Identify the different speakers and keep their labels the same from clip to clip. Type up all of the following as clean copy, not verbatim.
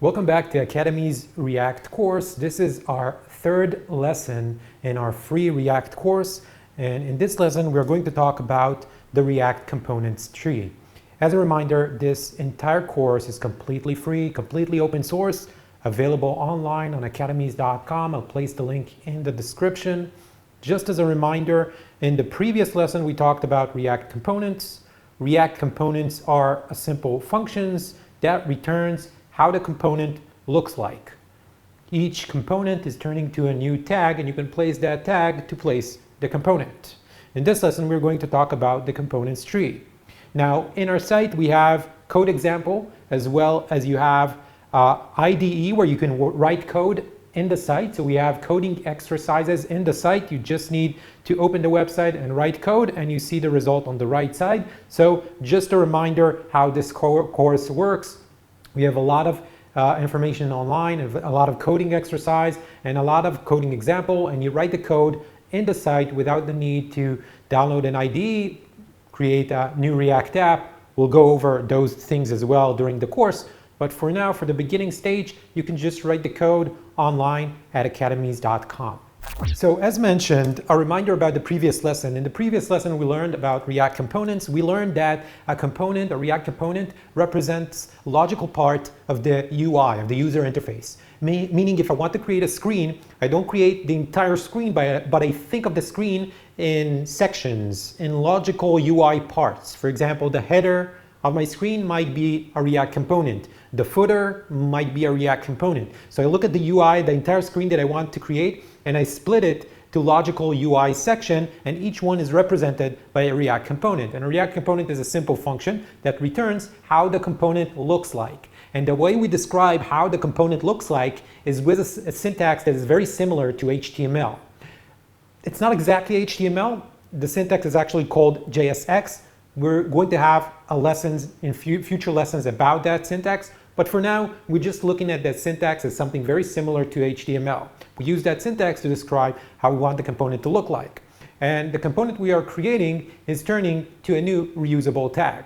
Speaker 1: Welcome back to Academy's React course. This is our third lesson in our free React course. And in this lesson, we're going to talk about the React components tree. As a reminder, this entire course is completely free, completely open source, available online on academeez.com. I'll place the link in the description. Just as a reminder, in the previous lesson, we talked about React components. React components are simple functions that returns how the component looks like. Each component is turning to a new tag, and you can place that tag to place the component. In this lesson, we're going to talk about the components tree. Now, in our site, we have code example, as well as you have IDE, where you can write code in the site. So we have coding exercises in the site. You just need to open the website and write code, and you see the result on the right side. So just a reminder how this course works. We have a lot of information online, a lot of coding exercise, and a lot of coding example, and you write the code in the site without the need to download an IDE, create a new React app. We'll go over those things as well during the course. But for now, for the beginning stage, you can just write the code online at academeez.com. So as mentioned, a reminder about the previous lesson. In the previous lesson, we learned about React components. We learned that a React component, represents a logical part of the UI, of the user interface. Meaning if I want to create a screen, I don't create the entire screen, but I think of the screen in sections, in logical UI parts. For example, the header of my screen might be a React component. The footer might be a React component. So I look at the UI, the entire screen that I want to create, and I split it to logical UI section, and each one is represented by a React component. And a React component is a simple function that returns how the component looks like. And the way we describe how the component looks like is with a syntax that is very similar to HTML. It's not exactly HTML. The syntax is actually called JSX. We're going to have lessons in future lessons about that syntax. But for now, we're just looking at that syntax as something very similar to HTML. We use that syntax to describe how we want the component to look like. And the component we are creating is turning to a new reusable tag.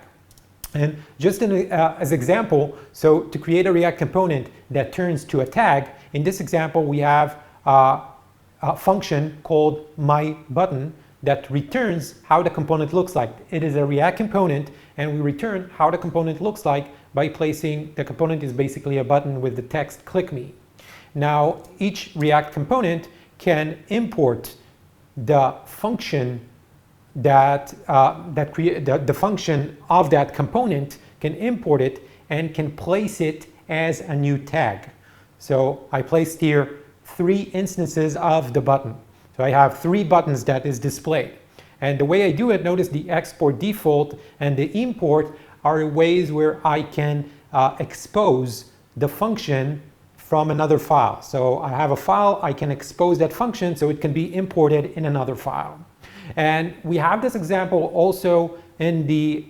Speaker 1: And just as example, so to create a React component that turns to a tag, in this example, we have a function called myButton that returns how the component looks like. It is a React component, and we return how the component looks like by placing, the component is basically a button with the text "click me." Now, each React component can import the function the function of that component, can import it and can place it as a new tag. So I placed here 3 instances of the button. So I have 3 buttons that is displayed. And the way I do it, notice the export default and the import are ways where I can expose the function from another file. So I have a file, I can expose that function so it can be imported in another file. And we have this example also in the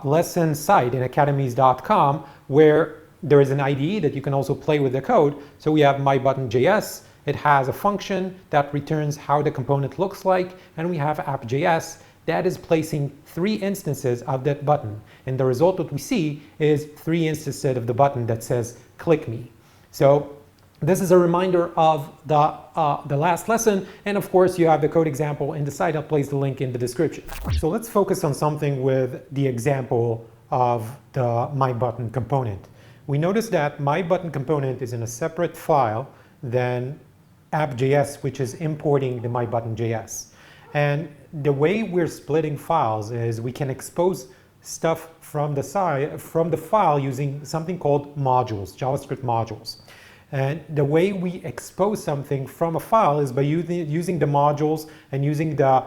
Speaker 1: lesson site in academeez.com, where there is an IDE that you can also play with the code. So we have myButton.js. It has a function that returns how the component looks like, and we have app.js that is placing 3 instances of that button. And the result that we see is 3 instances of the button that says "click me." So this is a reminder of the last lesson, and of course you have the code example in the site. I'll place the link in the description. So let's focus on something with the example of the myButton component. We notice that myButton component is in a separate file than app.js, which is importing the myButton.js. And the way we're splitting files is we can expose stuff from the file using something called modules, JavaScript modules. And the way we expose something from a file is by using the modules and using the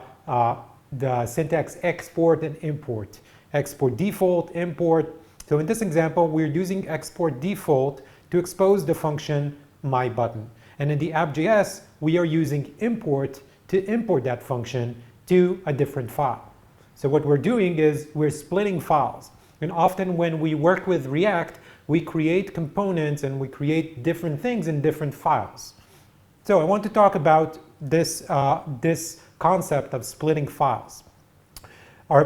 Speaker 1: syntax export and import. Export default, import. So in this example, we're using export default to expose the function myButton. And in the app.js, we are using import to import that function to a different file. So what we're doing is we're splitting files. And often when we work with React, we create components and we create different things in different files. So I want to talk about this concept of splitting files. Our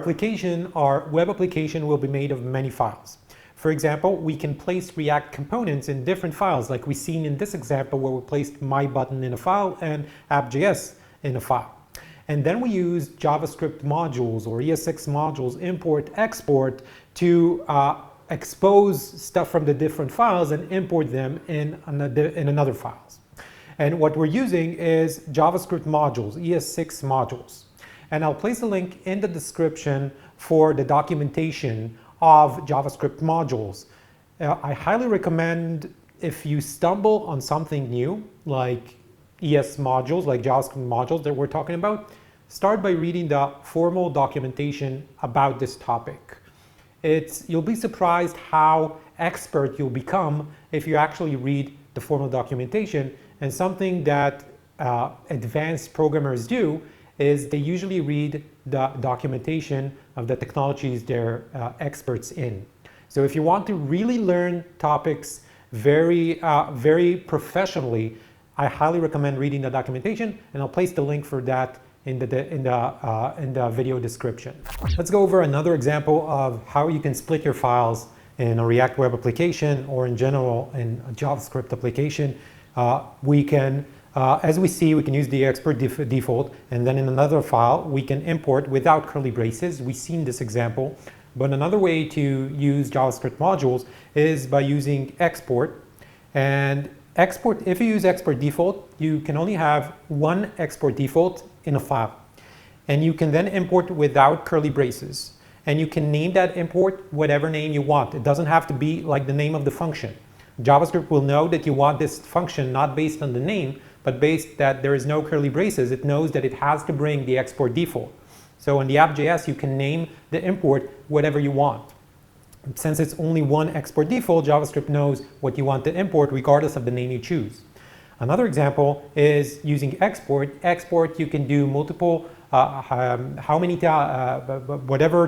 Speaker 1: web application will be made of many files. For example, we can place React components in different files, like we've seen in this example where we placed my button in a file and app.js in a file. And then we use JavaScript modules or ES6 modules, import, export, to expose stuff from the different files and import them in another files. And what we're using is JavaScript modules, ES6 modules. And I'll place a link in the description for the documentation of JavaScript modules. I highly recommend, if you stumble on something new, like ES modules, like JavaScript modules that we're talking about, start by reading the formal documentation about this topic. You'll be surprised how expert you'll become if you actually read the formal documentation. And something that advanced programmers do is they usually read the documentation of the technologies they're experts in. So if you want to really learn topics very professionally, I highly recommend reading the documentation, and I'll place the link for that in the video description. Let's go over another example of how you can split your files in a React web application, or in general in a JavaScript application. We can, as we see, we can use the export default, and then in another file we can import without curly braces. We've seen this example, but another way to use JavaScript modules is by using export. And export, if you use export default, you can only have one export default in a file, and you can then import without curly braces, and you can name that import whatever name you want. It doesn't have to be like the name of the function. JavaScript will know that you want this function not based on the name, but based that there is no curly braces. It knows that it has to bring the export default. So in the app.js, you can name the import whatever you want. Since it's only one export default, JavaScript knows what you want to import regardless of the name you choose. Another example is using export. Export, you can do multiple, whatever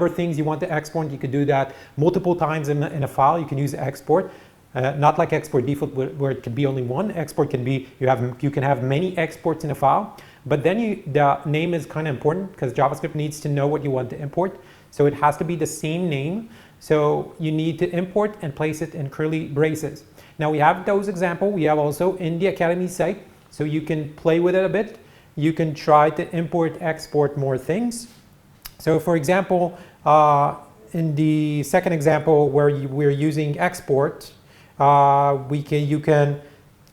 Speaker 1: things you want to export, you can do that multiple times in a file. You can use export. Not like export default where it can be only one. Export can be, you can have many exports in a file, but then the name is kind of important because JavaScript needs to know what you want to import. So it has to be the same name. So you need to import and place it in curly braces. Now we have those examples. We have also in the Academy site, so you can play with it a bit. You can try to import, export more things. So for example, in the second example where we're using export, I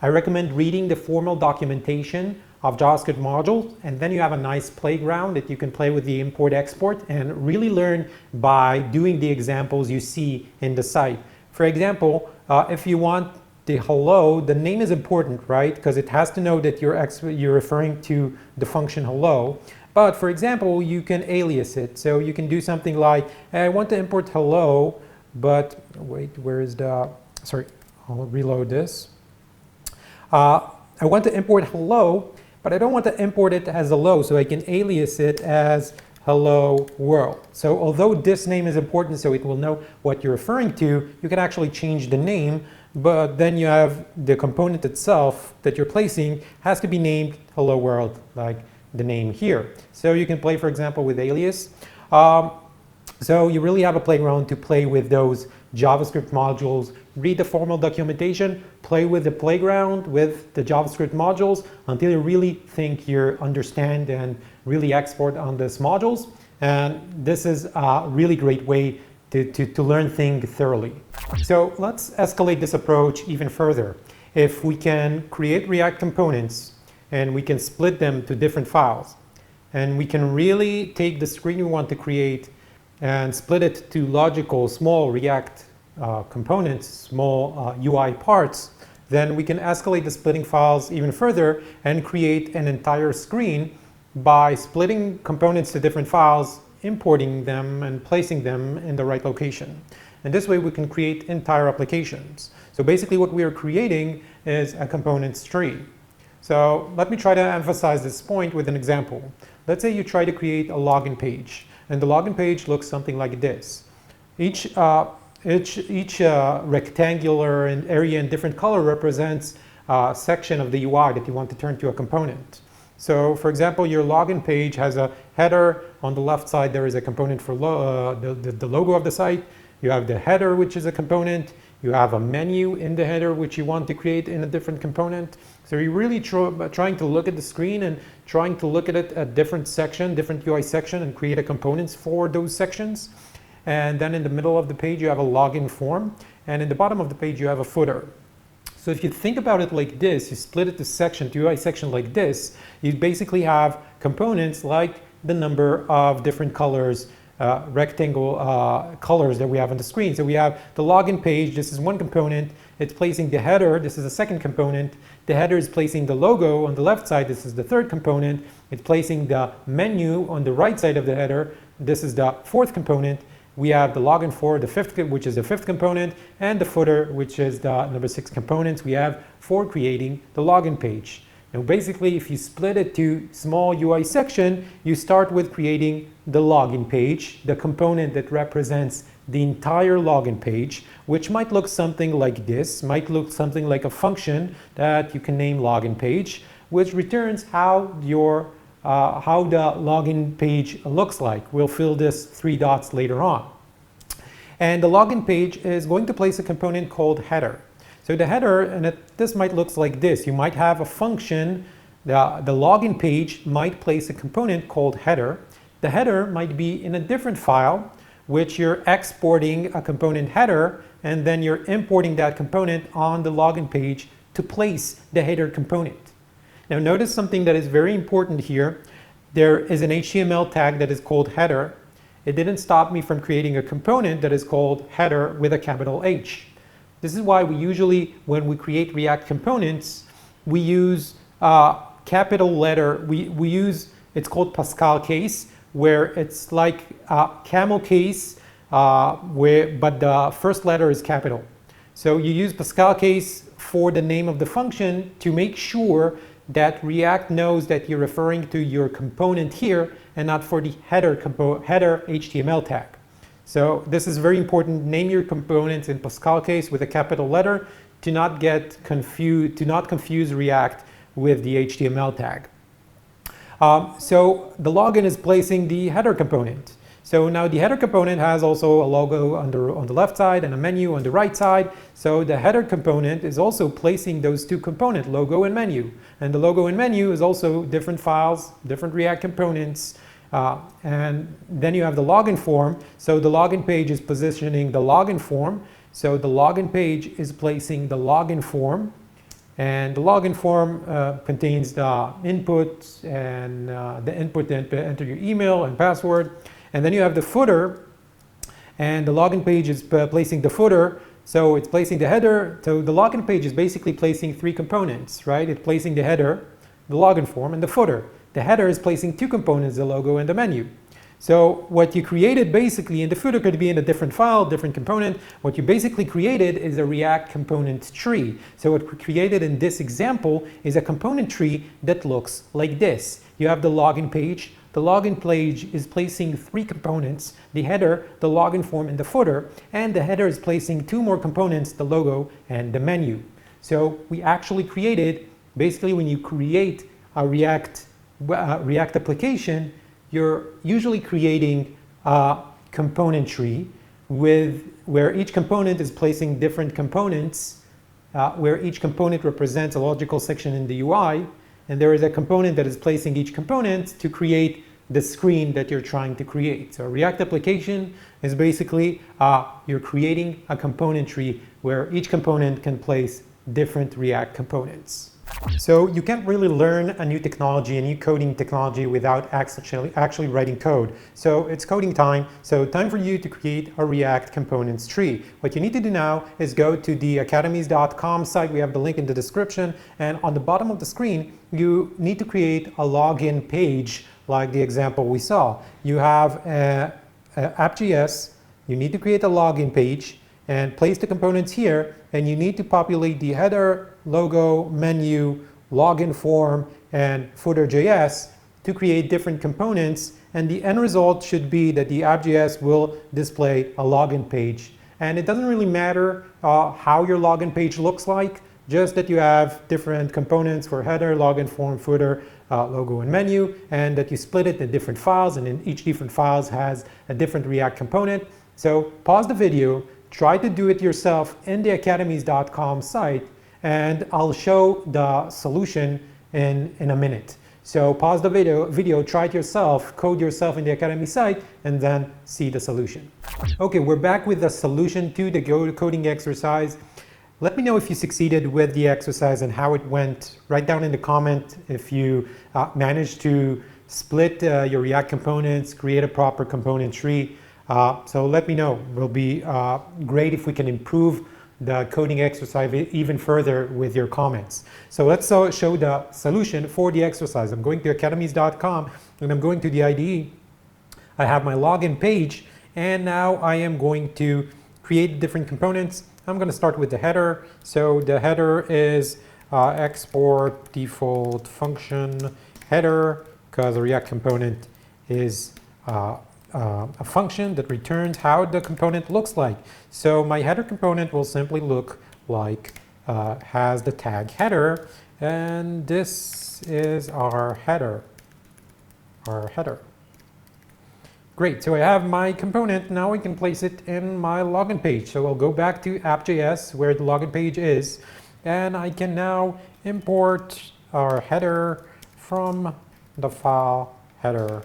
Speaker 1: recommend reading the formal documentation of JavaScript modules, and then you have a nice playground that you can play with the import export and really learn by doing the examples you see in the site. For example, if you want the hello, the name is important, right? Because it has to know that you're referring to the function hello. But for example, you can alias it. So you can do something like, I want to import hello, but wait, where is the, sorry, I'll reload this. I want to import hello, but I don't want to import it as hello, so I can alias it as hello world. So although this name is important, so it will know what you're referring to, you can actually change the name, but then you have the component itself that you're placing has to be named hello world, like the name here. So you can play, for example, with alias. So you really have a playground to play with those JavaScript modules. Read the formal documentation, play with the playground with the JavaScript modules until you really think you understand and really expert on these modules. And this is a really great way to learn things thoroughly. So let's escalate this approach even further. If we can create React components and we can split them to different files, and we can really take the screen we want to create and split it to logical, small React components, small UI parts, then we can escalate the splitting files even further and create an entire screen by splitting components to different files, importing them and placing them in the right location. And this way we can create entire applications. So basically what we are creating is a components tree. So let me try to emphasize this point with an example. Let's say you try to create a login page, and the login page looks something like this. Each rectangular and area in different color represents a section of the UI that you want to turn to a component. So for example, your login page has a header. On the left side, there is a component for the logo of the site. You have the header, which is a component. You have a menu in the header, which you want to create in a different component. So you're really trying to look at the screen and trying to look at it at different section, different UI section, and create a components for those sections. And then in the middle of the page, you have a login form. And in the bottom of the page, you have a footer. So if you think about it like this, you split it to section, to UI section like this, you basically have components like the number of different colors, rectangle colors that we have on the screen. So we have the login page. This is one component. It's placing the header. This is a second component. The header is placing the logo on the left side. This is the third component. It's placing the menu on the right side of the header. This is the fourth component. We have the login for the fifth, which is the fifth component, and the footer, which is the number 6 components we have for creating the login page. Now basically, if you split it to small UI section, you start with creating the login page, the component that represents the entire login page, which might look something like this, might look something like a function that you can name login page, which returns how the login page looks like. We'll fill this 3 dots later on. And the login page is going to place a component called header. So the header, and this might look like this. You might have a function, the login page might place a component called header. The header might be in a different file, which you're exporting a component header, and then you're importing that component on the login page to place the header component. Now notice something that is very important here. There is an HTML tag that is called header. It didn't stop me from creating a component that is called header with a capital H. This is why we usually, when we create React components, we use capital letter. We use, it's called Pascal case, where it's like camel case, but the first letter is capital. So you use Pascal case for the name of the function to make sure that React knows that you're referring to your component here and not for the header HTML tag. So this is very important. Name your components in Pascal case with a capital letter to not get confused, to not confuse React with the HTML tag. So the login is placing the header component. So now the header component has also a logo on the left side and a menu on the right side. So the header component is also placing those two components, logo and menu. And the logo and menu is also different files, different React components. And then you have the login form. So the login page is positioning the login form. So the login page is placing the login form. And the login form contains the input and the input to enter your email and password. And then you have the footer, and the login page is placing the footer. So it's placing the header. So the login page is basically placing 3 components, right? It's placing the header, the login form, and the footer. The header is placing 2 components, the logo and the menu. So what you created basically, and the footer could be in a different file, different component. What you basically created is a React component tree. So what we created in this example is a component tree that looks like this. You have the login page. The login page is placing 3 components, the header, the login form, and the footer. And the header is placing 2 more components, the logo and the menu. So we actually created, basically when you create a React application, you're usually creating a component tree where each component is placing different components, where each component represents a logical section in the UI. And there is a component that is placing each component to create the screen that you're trying to create. So a React application is basically you're creating a component tree where each component can place different React components. So you can't really learn a new technology, a new coding technology without actually writing code. So it's coding time. So time for you to create a React components tree. What you need to do now is go to the academeez.com site. We have the link in the description. And on the bottom of the screen, you need to create a login page like the example we saw. You have app.js. You need to create a login page and place the components here, and you need to populate the header, logo, menu, login form, and footer.js to create different components, and the end result should be that the app.js will display a login page. And it doesn't really matter how your login page looks like, just that you have different components for header, login form, footer, logo, and menu, and that you split it in different files, and in each different files has a different React component. So pause the video, try to do it yourself in the academeez.com site, and I'll show the solution in a minute. So pause the video, try it yourself, code yourself in the Academy site, and then see the solution. Okay, we're back with the solution to the coding exercise. Let me know if you succeeded with the exercise and how it went. Write down in the comment if you managed to split your React components, create a proper component tree. So let me know. It will be great if we can improve the coding exercise even further with your comments. So let's show the solution for the exercise. I'm going to academeez.com and I'm going to the IDE. I have my login page, and now I am going to create different components. I'm going to start with the header. So the header is export default function header, because a React component is a function that returns how the component looks like. So my header component will simply look like has the tag header, and this is our header. Great, so I have my component. Now I can place it in my login page. So I'll go back to app.js where the login page is, and I can now import our header from the file header.js.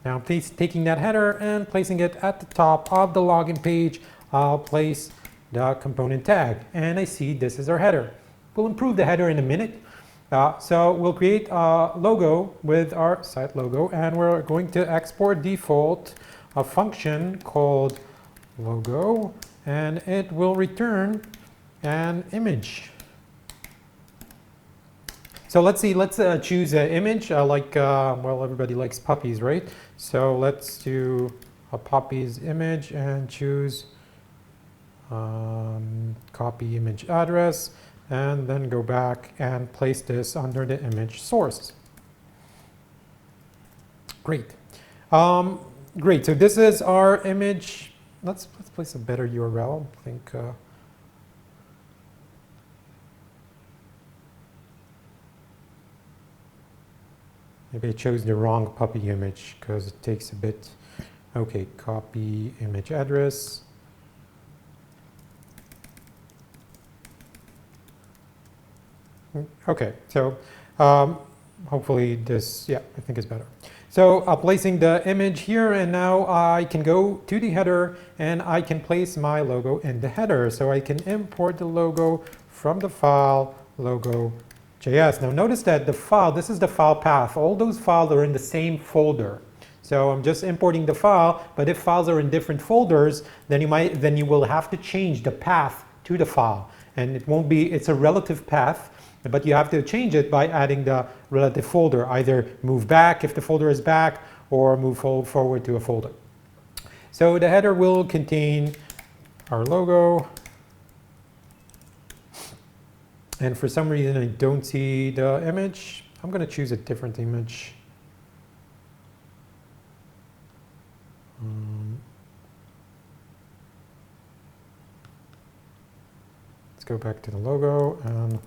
Speaker 1: Now taking that header and placing it at the top of the login page, I'll place the component tag, and I see this is our header. We'll improve the header in a minute. So we'll create a logo with our site logo, and we're going to export default a function called logo, and it will return an image. So let's choose an image well, everybody likes puppies, right? So let's do a puppy's image and choose copy image address, and then go back and place this under the image source. Great. Great, so this is our image. Let's place a better URL. I think maybe I chose the wrong puppy image because it takes a bit. Okay, copy image address. Okay, so hopefully this, yeah, I think is better. So placing the image here, and now I can go to the header and I can place my logo in the header. So I can import the logo from the file logo.js. Now notice that the file, this is the file path. All those files are in the same folder. So I'm just importing the file, but if files are in different folders, then you will have to change the path to the file. And it won't be, it's a relative path, but you have to change it by adding the relative folder. Either move back if the folder is back, or move forward to a folder. So the header will contain our logo. And for some reason I don't see the image. I'm going to choose a different image. Let's go back to the logo and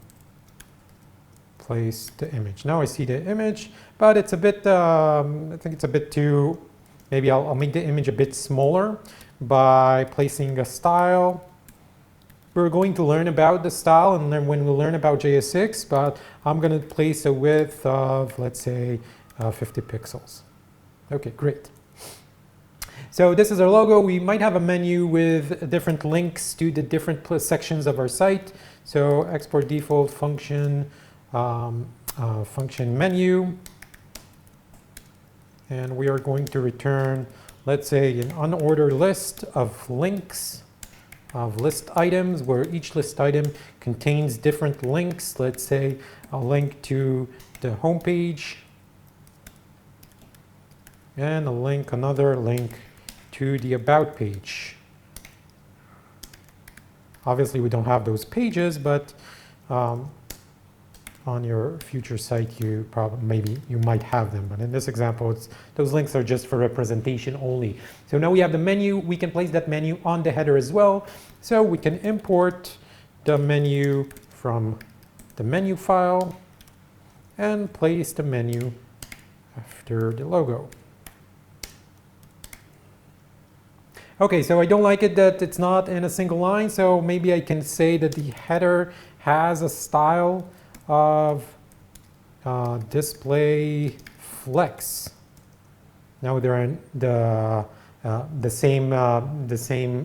Speaker 1: place the image. Now I see the image, but it's a bit, I think it's a bit too, maybe I'll make the image a bit smaller by placing a style. We're going to learn about the style and then when we learn about JS6, but I'm going to place a width of, let's say, 50 pixels. Okay, great. So this is our logo. We might have a menu with different links to the different sections of our site. So export default function, function menu, and we are going to return, let's say, an unordered list of links, of list items, where each list item contains different links. Let's say a link to the home page, and another link to the about page. Obviously we don't have those pages, but on your future site maybe you might have them, but in this example those links are just for representation only. So now we have the menu. We can place that menu on the header as well. So we can import the menu from the menu file and place the menu after the logo. Okay, so I don't like it that it's not in a single line, so maybe I can say that the header has a style of display flex. Now they're in the same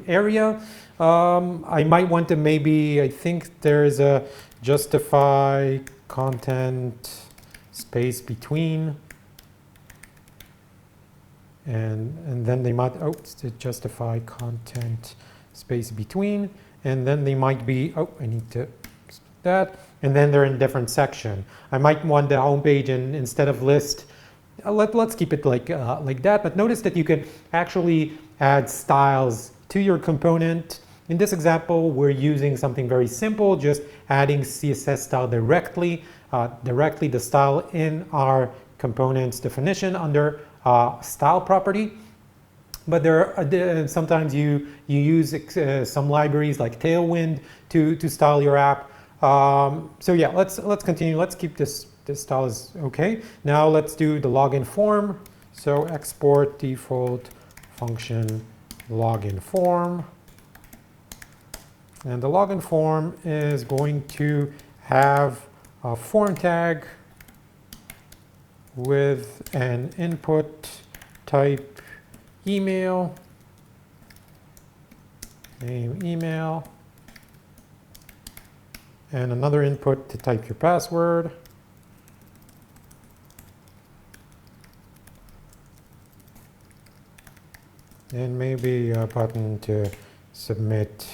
Speaker 1: area. I might want to maybe, I think there's a justify content space between, and then they might, oh, to justify content space between, and then they might be, oh, I need to that, and then they're in different section. I might want the home page, and instead of list, let's keep it like that. But notice that you can actually add styles to your component. In this example, we're using something very simple, just adding CSS style directly the style in our component's definition under style property. But there are sometimes you use some libraries like Tailwind to style your app. So yeah, let's continue. Let's keep this style is okay. Now let's do the login form. So export default function login form. And the login form is going to have a form tag with an input type email, name email, and another input to type your password. And maybe a button to submit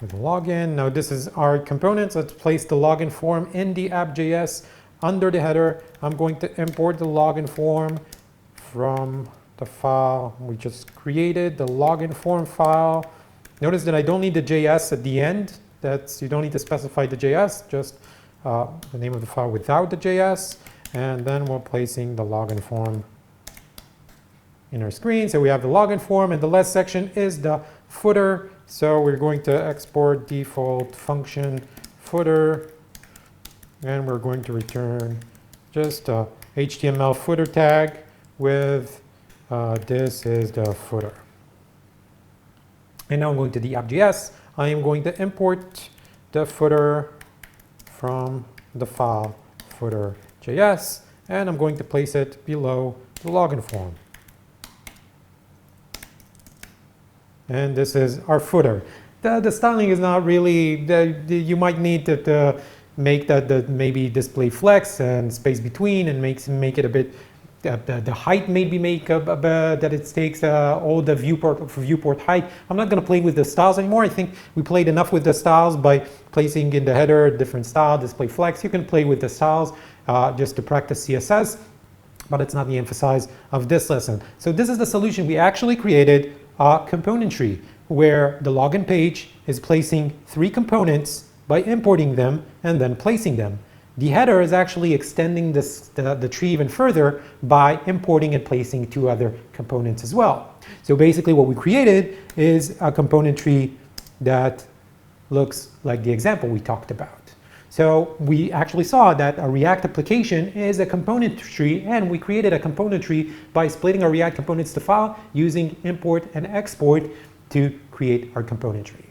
Speaker 1: with login. Now this is our components. Let's place the login form in the app.js under the header. I'm going to import the login form from the file we just created, the login form file. Notice that I don't need the JS at the end. You don't need to specify the JS, just the name of the file without the JS. And then we're placing the login form in our screen. So we have the login form, and the last section is the footer. So we're going to export default function footer, and we're going to return just a HTML footer tag with this is the footer. And now I'm going to the app.js. I am going to import the footer from the file footer.js, and I'm going to place it below the login form. And this is our footer. The styling is not really, you might need to make that maybe display flex and space between, and make it a bit, the height maybe make that it takes all the viewport height. I'm not going to play with the styles anymore. I think we played enough with the styles by placing in the header different style, display flex. You can play with the styles just to practice CSS, but it's not the emphasis of this lesson. So this is the solution. We actually created a component tree where the login page is placing 3 components by importing them and then placing them. The header is actually extending the tree even further by importing and placing 2 other components as well. So basically what we created is a component tree that looks like the example we talked about. So we actually saw that a React application is a component tree, and we created a component tree by splitting our React components to file using import and export to create our component tree.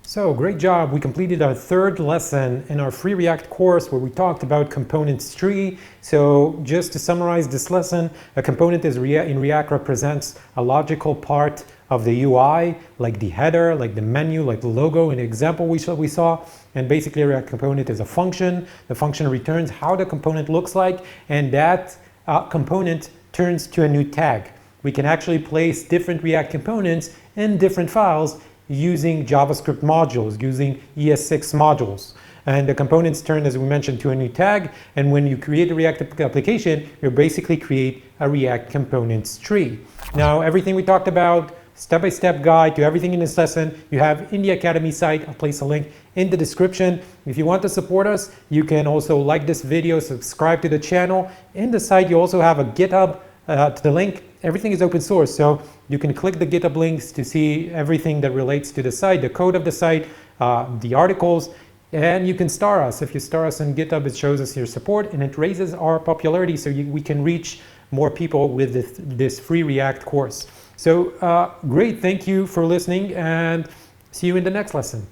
Speaker 1: So great job. We completed our 3rd lesson in our free React course where we talked about components tree. So just to summarize this lesson, a component in React represents a logical part of the UI, like the header, like the menu, like the logo in the example we saw. And basically a React component is a function. The function returns how the component looks like, and that component turns to a new tag. We can actually place different React components in different files using JavaScript modules, using ES6 modules. And the components turn, as we mentioned, to a new tag. And when you create a React application, you basically create a React components tree. Now, everything we talked about, step-by-step guide to everything in this lesson, you have in the Academy site. I'll place a link in the description. If you want to support us, you can also like this video, subscribe to the channel. In the site, you also have a GitHub to the link. Everything is open source, so you can click the GitHub links to see everything that relates to the site, the code of the site, the articles, and you can star us. If you star us on GitHub, it shows us your support and it raises our popularity so we can reach more people with this free React course. So great, thank you for listening, and see you in the next lesson.